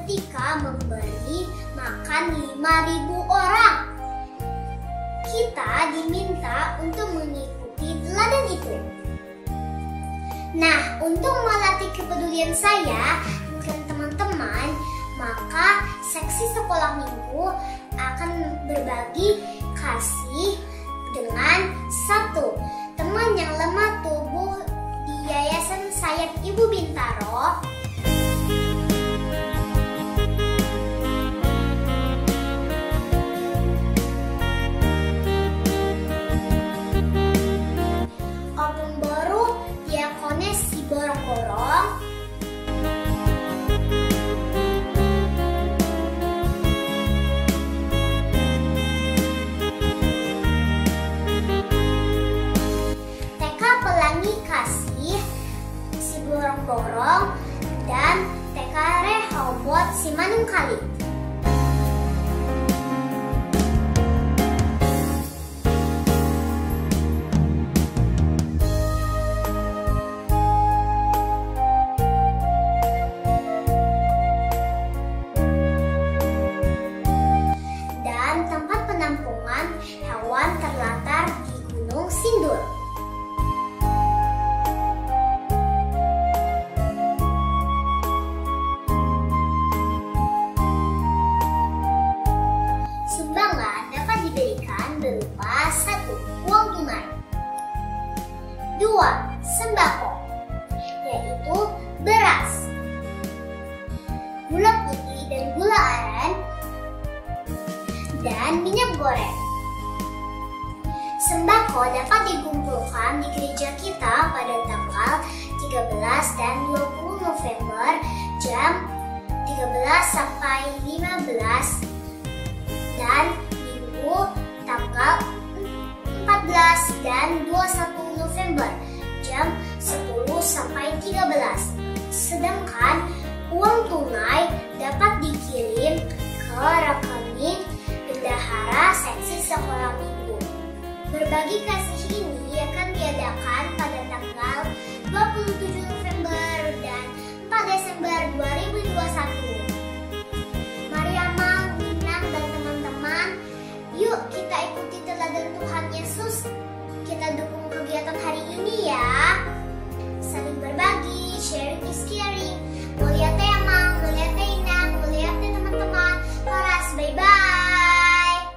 ketika memberi makan 5.000 orang. Kita diminta untuk mengikuti teladan itu. Nah, untuk melatih kepedulian saya dengan teman-teman, maka seksi sekolah minggu akan berbagi kasih dengan satu teman yang lemah tubuh di Yayasan Sayap Ibu Bintaro. Opung Boru Diakones Si Borong-Borong. TK Pelangi Kasih Si Borong-Borong dan TK Rehobot Si Manungkali. Dan tempat penampungan hewan terlatar di Gunung Sindur. Sumbangan dapat diberikan berupa 1. Uang tunai, 2. Sembako, yaitu beras, gula putih dan gula aren, dan minyak goreng. Sembako dapat dikumpulkan di gereja kita pada tanggal 13 dan 20 November jam 13 sampai 15 dan Minggu tanggal 14 dan 21 November jam 10 sampai 13. Sedangkan uang tunai dapat dikirim ke rekening bendahara seksi sekolah minggu. Berbagi kasih ini akan diadakan pada tanggal 27 November dan 4 Desember 2021. Mari Amang, Minang, dan teman-teman, yuk kita ikuti teladan Tuhan Yesus. Kita dukung kegiatan hari ini ya. Saling berbagi, sharing is caring. Mulia teh Amang, mulia teh Inang, mulia teh teman-teman. Horas, bye-bye.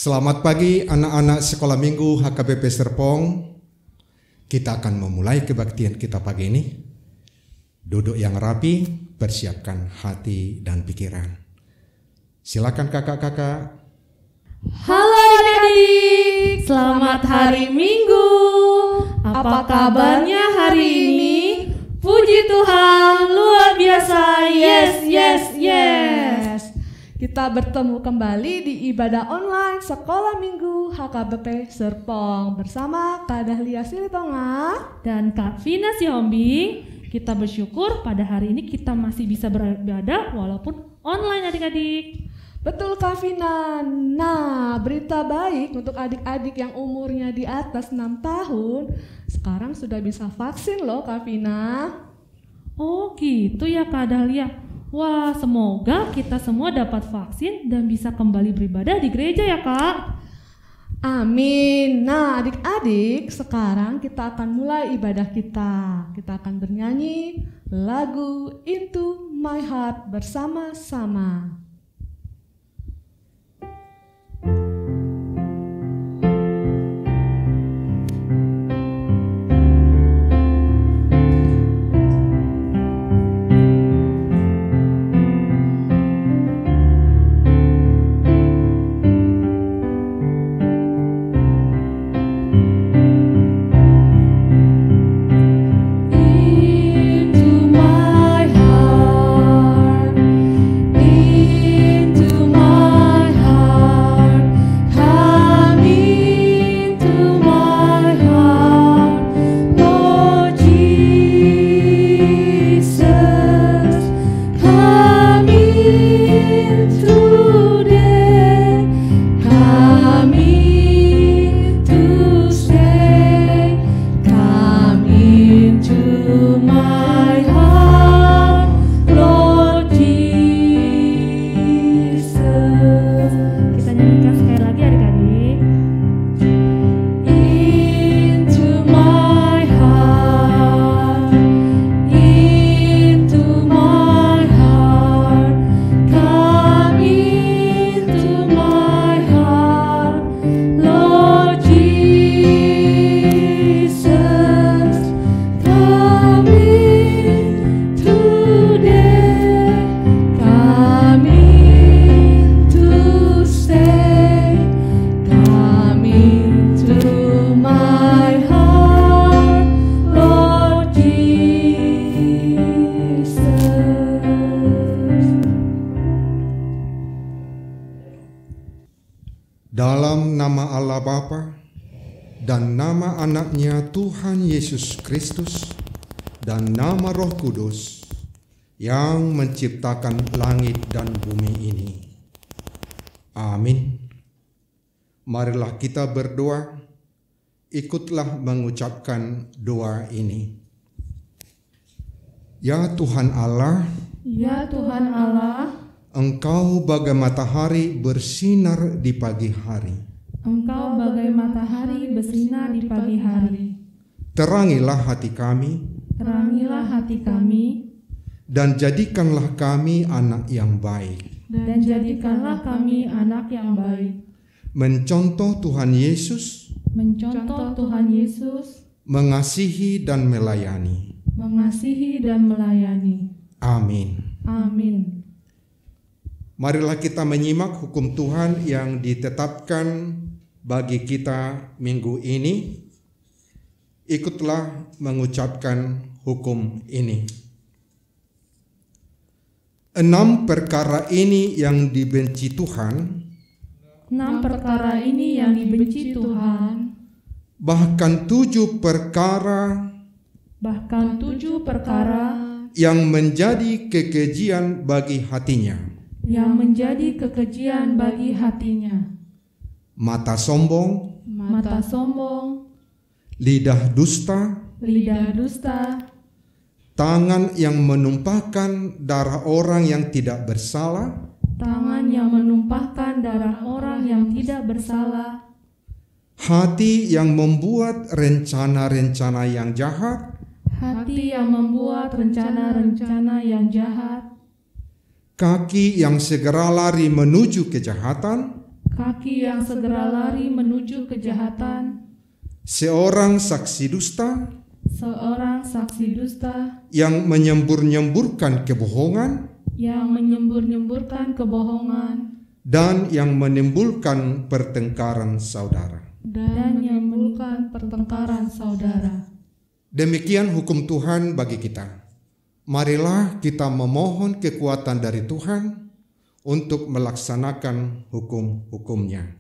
Selamat pagi anak-anak sekolah minggu HKBP Serpong. Kita akan memulai kebaktian kita pagi ini. Duduk yang rapi, persiapkan hati dan pikiran. Silakan kakak-kakak. Halo adik-adik, selamat hari Minggu. Apa kabarnya hari ini? Puji Tuhan, luar biasa. Yes, yes, yes. Kita bertemu kembali di ibadah online Sekolah Minggu HKBP Serpong bersama Kak Dahlia Silitonga dan Kak Vina Siombing. Kita bersyukur pada hari ini kita masih bisa beribadah walaupun online adik-adik. Betul Kak Vina. Nah, berita baik untuk adik-adik yang umurnya di atas 6 tahun. Sekarang sudah bisa vaksin loh Kak Vina. Oh gitu ya Kak Dahlia. Wah, semoga kita semua dapat vaksin dan bisa kembali beribadah di gereja ya Kak. Amin. Nah adik-adik, sekarang kita akan mulai ibadah kita. Kita akan bernyanyi lagu Into My Heart bersama-sama. Into my heart, Dalam nama Allah Bapa dan nama anaknya Tuhan Yesus Kristus dan nama Roh Kudus yang menciptakan langit dan bumi ini. Amin. Marilah kita berdoa, ikutlah mengucapkan doa ini. Ya Tuhan Allah, Ya Tuhan Allah, Engkau bagai matahari bersinar di pagi hari. Engkau bagai matahari bersinar di pagi hari. Terangilah hati kami, Terangilah hati kami, dan jadikanlah kami anak yang baik. dan jadikanlah kami anak yang baik. Mencontoh Tuhan Yesus, Mencontoh Tuhan Yesus, mengasihi dan melayani. mengasihi dan melayani. Amin. Amin. Marilah kita menyimak hukum Tuhan yang ditetapkan bagi kita minggu ini. Ikutlah mengucapkan hukum ini. 6 perkara ini yang dibenci Tuhan, 6 perkara ini yang dibenci Tuhan, bahkan 7 perkara bahkan 7 perkara yang menjadi kekejian bagi hatinya. yang menjadi kekejian bagi hatinya. Mata sombong, Mata sombong, lidah dusta, lidah dusta, tangan yang menumpahkan darah orang yang tidak bersalah, tangan yang menumpahkan darah orang yang tidak bersalah, hati yang membuat rencana-rencana yang jahat, hati yang membuat rencana-rencana yang jahat, kaki yang segera lari menuju kejahatan, kaki yang segera lari menuju kejahatan, seorang saksi dusta seorang saksi dusta yang menyembur-nyemburkan kebohongan, yang menyembur-nyemburkan kebohongan, dan yang menimbulkan pertengkaran saudara. dan yang menimbulkan pertengkaran saudara. Demikian hukum Tuhan bagi kita. Marilah kita memohon kekuatan dari Tuhan untuk melaksanakan hukum-hukumnya.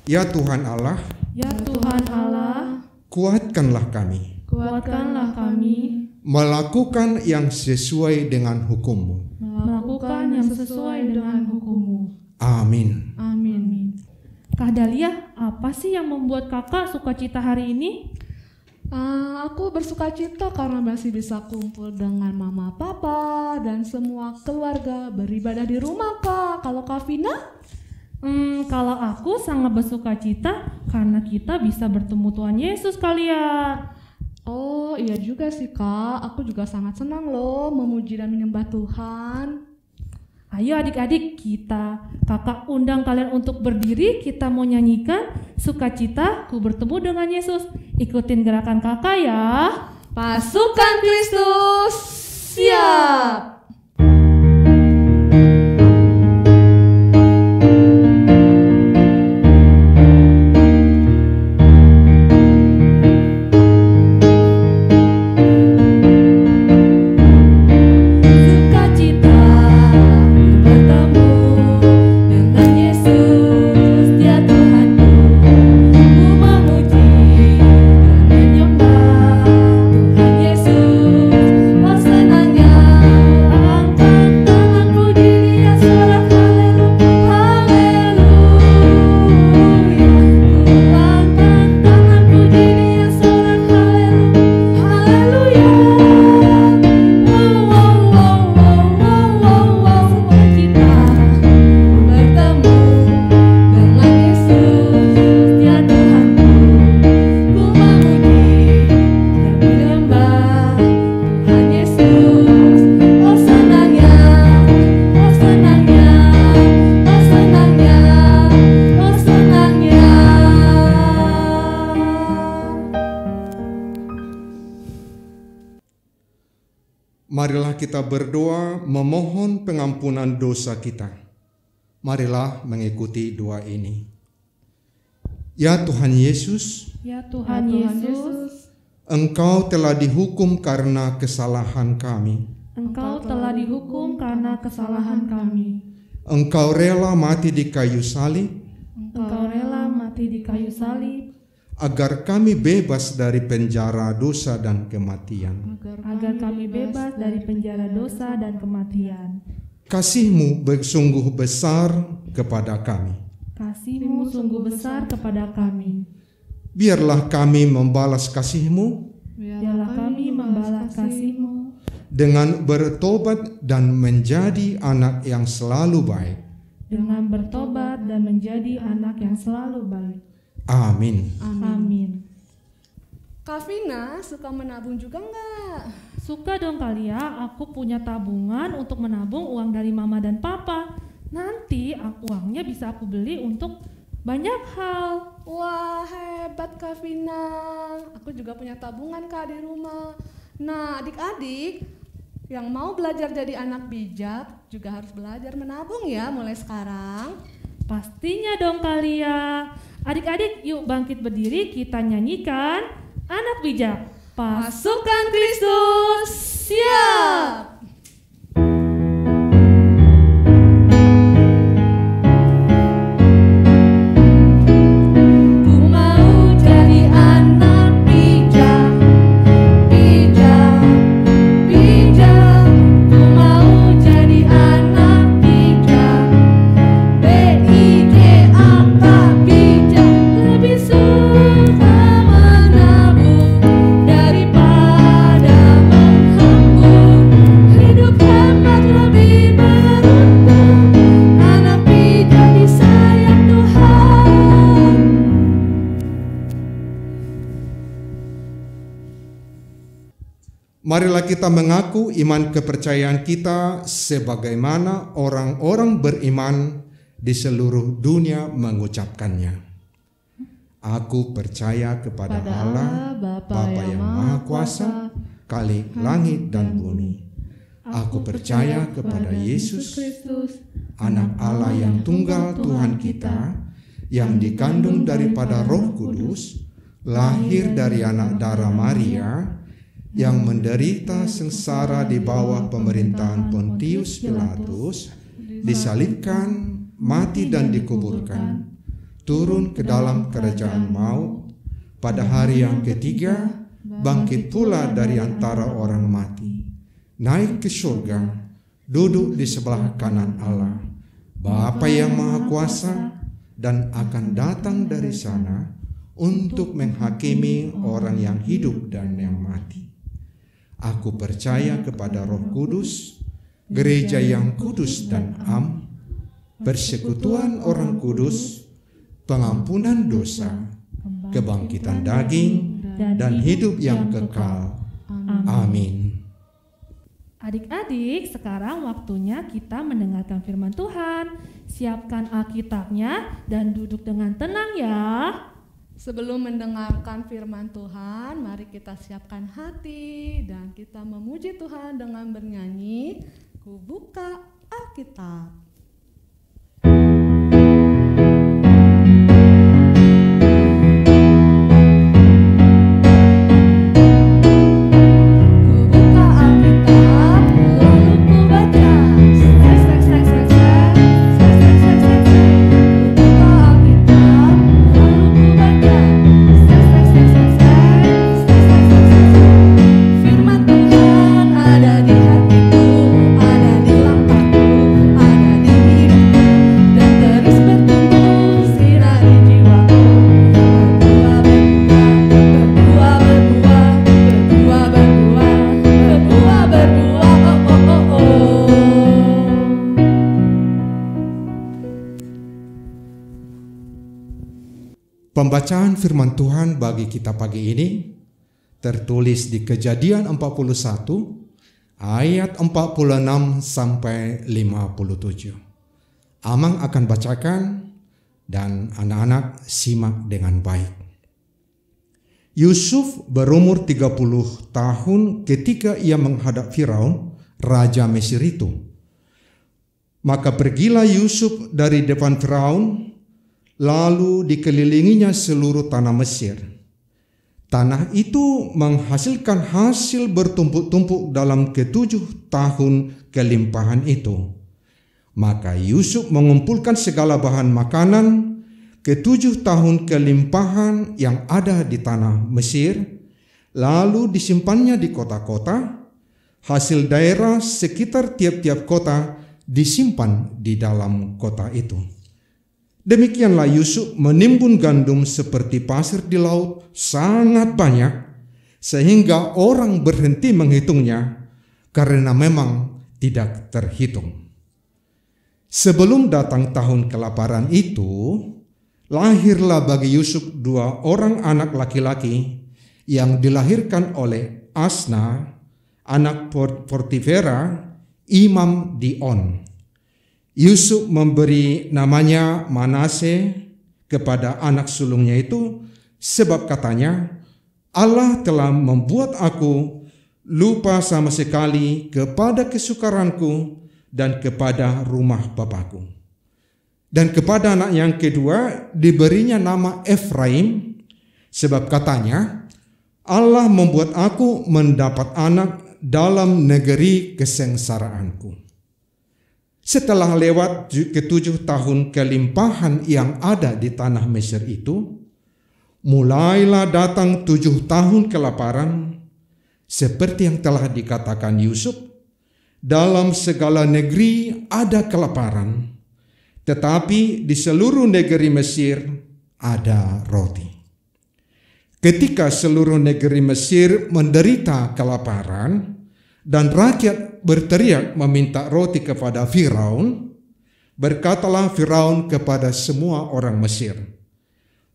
Ya Tuhan Allah, Ya Tuhan Allah, kuatkanlah kami kuatkanlah kami melakukan yang sesuai dengan hukum-Mu. melakukan yang sesuai dengan hukum-Mu. Amin. Amin. Kak Dahlia, apa sih yang membuat kakak sukacita hari ini? Aku bersuka cita karena masih bisa kumpul dengan mama, papa, dan semua keluarga beribadah di rumah, Kak. Kalau Kak Vina? Kalau aku sangat bersuka cita karena kita bisa bertemu Tuhan Yesus kali ya. Oh iya juga sih, Kak. Aku juga sangat senang loh memuji dan menyembah Tuhan. Ayo adik-adik, kakak undang kalian untuk berdiri. Kita mau nyanyikan sukacita ku bertemu dengan Yesus. Ikutin gerakan kakak ya. Pasukan Kristus, siap! Marilah kita berdoa memohon pengampunan dosa kita. Marilah mengikuti doa ini. Ya Tuhan Yesus, Ya Tuhan Yesus, Engkau telah dihukum karena kesalahan kami. Engkau telah dihukum karena kesalahan kami. Engkau rela mati di kayu salib Engkau mati di kayu salib, agar kami bebas dari penjara dosa dan kematian. agar kami bebas dari penjara dosa dan kematian. Kasih-Mu sungguh besar kepada kami. Kasih-Mu sungguh besar kepada kami. Biarlah kami membalas kasih-Mu Biarlah kami membalas kasih-Mu dengan bertobat dan menjadi anak yang selalu baik. dengan bertobat dan menjadi anak yang selalu baik. Amin. Amin. Kak Vina suka menabung juga nggak? Suka dong kali ya, aku punya tabungan untuk menabung uang dari mama dan papa. Nanti uangnya bisa aku beli untuk banyak hal. Wah, hebat Kak Vina. Aku juga punya tabungan Kak di rumah. Nah, adik-adik yang mau belajar jadi anak bijak juga harus belajar menabung ya mulai sekarang. Pastinya dong kali ya. Adik-adik yuk bangkit berdiri, kita nyanyikan Anak Bijak. Pasukan Kristus, siap! Marilah kita mengaku iman kepercayaan kita sebagaimana orang-orang beriman di seluruh dunia mengucapkannya. Aku percaya kepada Allah, Bapa yang Maha Kuasa, Khalik langit dan bumi. Aku percaya kepada Yesus Kristus, Anak Allah yang tunggal Tuhan kita, yang dikandung daripada Roh Kudus, lahir dari anak darah Maria, yang menderita sengsara di bawah pemerintahan Pontius Pilatus, disalibkan, mati dan dikuburkan, turun ke dalam kerajaan maut, pada hari yang ketiga bangkit pula dari antara orang mati, naik ke surga, duduk di sebelah kanan Allah, Bapa yang Maha Kuasa, dan akan datang dari sana untuk menghakimi orang yang hidup dan yang mati. Aku percaya kepada Roh Kudus, gereja yang kudus dan am, persekutuan orang kudus, pengampunan dosa, kebangkitan daging, dan hidup yang kekal. Amin. Adik-adik, sekarang waktunya kita mendengarkan firman Tuhan. Siapkan Alkitabnya dan duduk dengan tenang ya. Sebelum mendengarkan firman Tuhan, mari kita siapkan hati dan kita memuji Tuhan dengan bernyanyi, Ku Buka Alkitab. Pembacaan firman Tuhan bagi kita pagi ini tertulis di Kejadian 41 ayat 46 sampai 57. Amang akan bacakan dan anak-anak simak dengan baik. Yusuf berumur 30 tahun ketika ia menghadap Firaun, raja Mesir itu. Maka pergilah Yusuf dari depan Firaun, lalu dikelilinginya seluruh tanah Mesir. Tanah itu menghasilkan hasil bertumpuk-tumpuk dalam ke-7 tahun kelimpahan itu. Maka Yusuf mengumpulkan segala bahan makanan, ke-7 tahun kelimpahan yang ada di tanah Mesir, lalu disimpannya di kota-kota. Hasil daerah sekitar tiap-tiap kota disimpan di dalam kota itu. Demikianlah Yusuf menimbun gandum seperti pasir di laut sangat banyak, sehingga orang berhenti menghitungnya karena memang tidak terhitung. Sebelum datang tahun kelaparan itu, lahirlah bagi Yusuf 2 orang anak laki-laki yang dilahirkan oleh Asna, anak Potifera, imam di On. Yusuf memberi namanya Manase kepada anak sulungnya itu sebab katanya, Allah telah membuat aku lupa sama sekali kepada kesukaranku dan kepada rumah bapakku. Dan kepada anak yang kedua diberinya nama Efraim sebab katanya, Allah membuat aku mendapat anak dalam negeri kesengsaraanku. Setelah lewat ke-7 tahun kelimpahan yang ada di tanah Mesir itu, mulailah datang 7 tahun kelaparan, seperti yang telah dikatakan Yusuf, dalam segala negeri ada kelaparan, tetapi di seluruh negeri Mesir ada roti. Ketika seluruh negeri Mesir menderita kelaparan, dan rakyat berteriak meminta roti kepada Firaun, berkatalah Firaun kepada semua orang Mesir,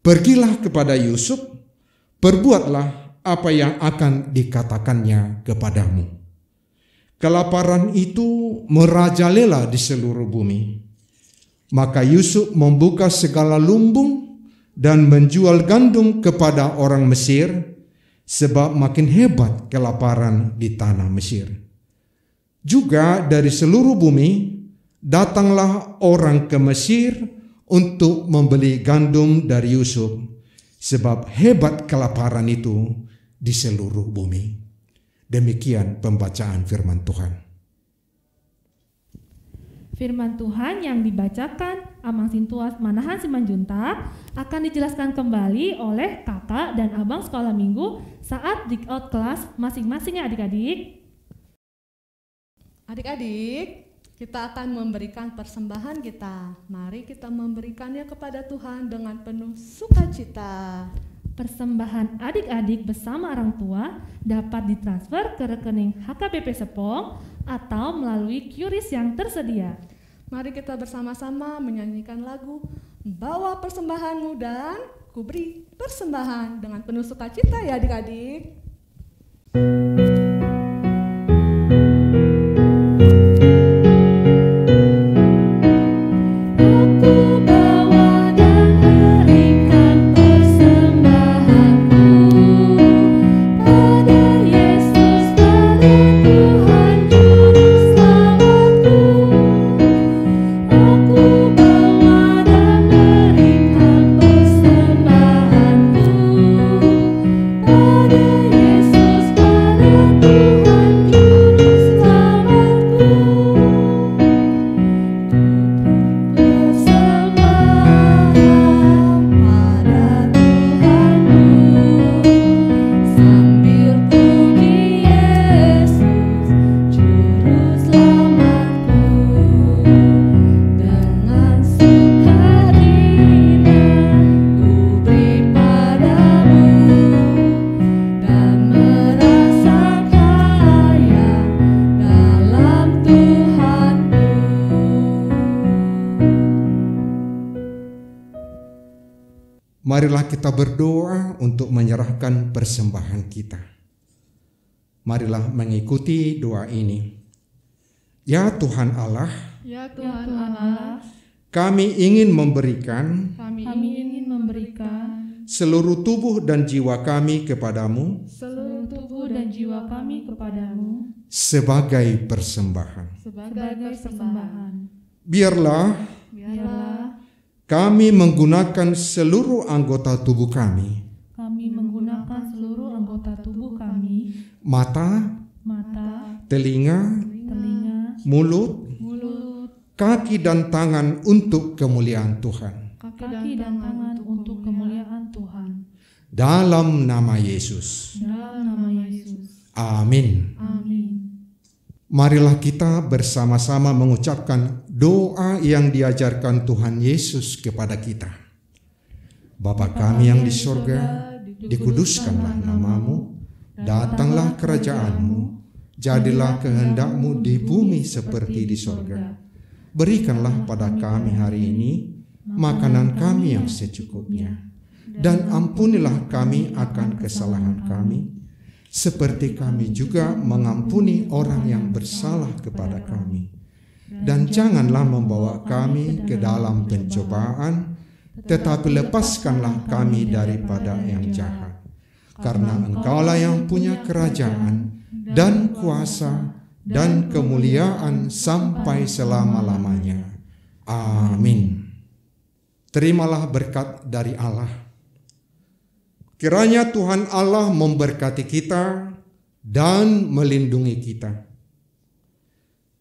pergilah kepada Yusuf, perbuatlah apa yang akan dikatakannya kepadamu. Kelaparan itu merajalela di seluruh bumi. Maka Yusuf membuka segala lumbung dan menjual gandum kepada orang Mesir, sebab makin hebat kelaparan di tanah Mesir. Juga dari seluruh bumi datanglah orang ke Mesir untuk membeli gandum dari Yusuf, sebab hebat kelaparan itu di seluruh bumi. Demikian pembacaan firman Tuhan. Firman Tuhan yang dibacakan Amang Sintuas Manahan Simanjuntak akan dijelaskan kembali oleh kakak dan abang sekolah minggu saat dig out kelas masing-masing ya adik-adik. Adik-adik, kita akan memberikan persembahan kita. Mari kita memberikannya kepada Tuhan dengan penuh sukacita. Persembahan adik-adik bersama orang tua dapat ditransfer ke rekening HKBP Serpong atau melalui QRIS yang tersedia. Mari kita bersama-sama menyanyikan lagu Bawa Persembahanmu dan Ku Beri Persembahan dengan penuh sukacita ya adik-adik. Marilah kita berdoa untuk menyerahkan persembahan kita. Marilah mengikuti doa ini. Ya Tuhan Allah, Ya Tuhan Allah, kami ingin memberikan seluruh tubuh dan jiwa kami kepadamu sebagai persembahan. Biarlah kami menggunakan seluruh anggota tubuh kami. Mata, telinga, mulut, kaki dan tangan untuk kemuliaan Tuhan. kaki dan tangan untuk kemuliaan Tuhan. Dalam nama Yesus. Dalam nama Yesus. Amin. Amin. Marilah kita bersama-sama mengucapkan doa yang diajarkan Tuhan Yesus kepada kita. Bapa kami yang di sorga, dikuduskanlah namamu, datanglah kerajaanmu, jadilah kehendak-Mu di bumi seperti di sorga. Berikanlah pada kami hari ini makanan kami yang secukupnya, dan ampunilah kami akan kesalahan kami, seperti kami juga mengampuni orang yang bersalah kepada kami. Dan janganlah membawa kami ke dalam pencobaan, tetapi lepaskanlah kami daripada yang jahat. Karena Engkaulah yang punya kerajaan dan kuasa dan kemuliaan sampai selama-lamanya. Amin. Terimalah berkat dari Allah. Kiranya Tuhan Allah memberkati kita dan melindungi kita.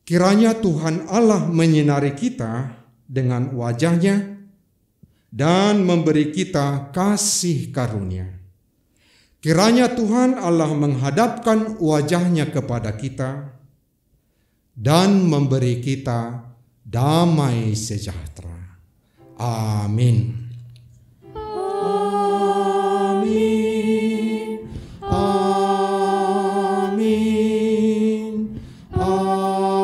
Kiranya Tuhan Allah menyinari kita dengan wajah-Nya dan memberi kita kasih karunia. Kiranya Tuhan Allah menghadapkan wajah-Nya kepada kita dan memberi kita damai sejahtera. Amin. Amin. Amin. Amin.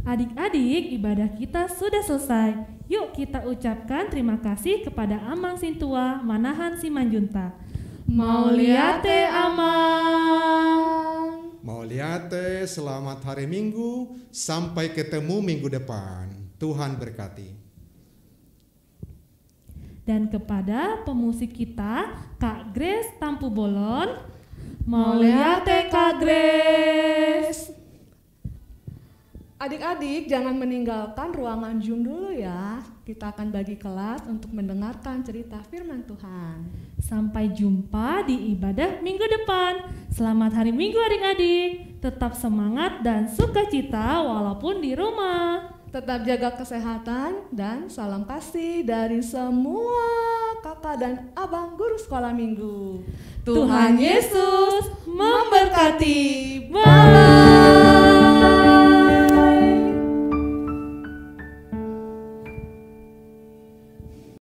Adik-adik, ibadah kita sudah selesai. Yuk kita ucapkan terima kasih kepada Amang Sintua Manahan Simanjuntak. Mauliate Amang. Mauliate, selamat hari Minggu, sampai ketemu minggu depan. Tuhan berkati. Dan kepada pemusik kita, Kak Grace Tampu Bolon. Mauliate Kak Grace. Adik-adik jangan meninggalkan ruangan Zoom dulu ya. Kita akan bagi kelas untuk mendengarkan cerita firman Tuhan. Sampai jumpa di ibadah minggu depan. Selamat hari Minggu adik-adik. Tetap semangat dan sukacita walaupun di rumah. Tetap jaga kesehatan dan salam kasih dari semua kakak dan abang guru sekolah minggu. Tuhan Yesus memberkati. Bye.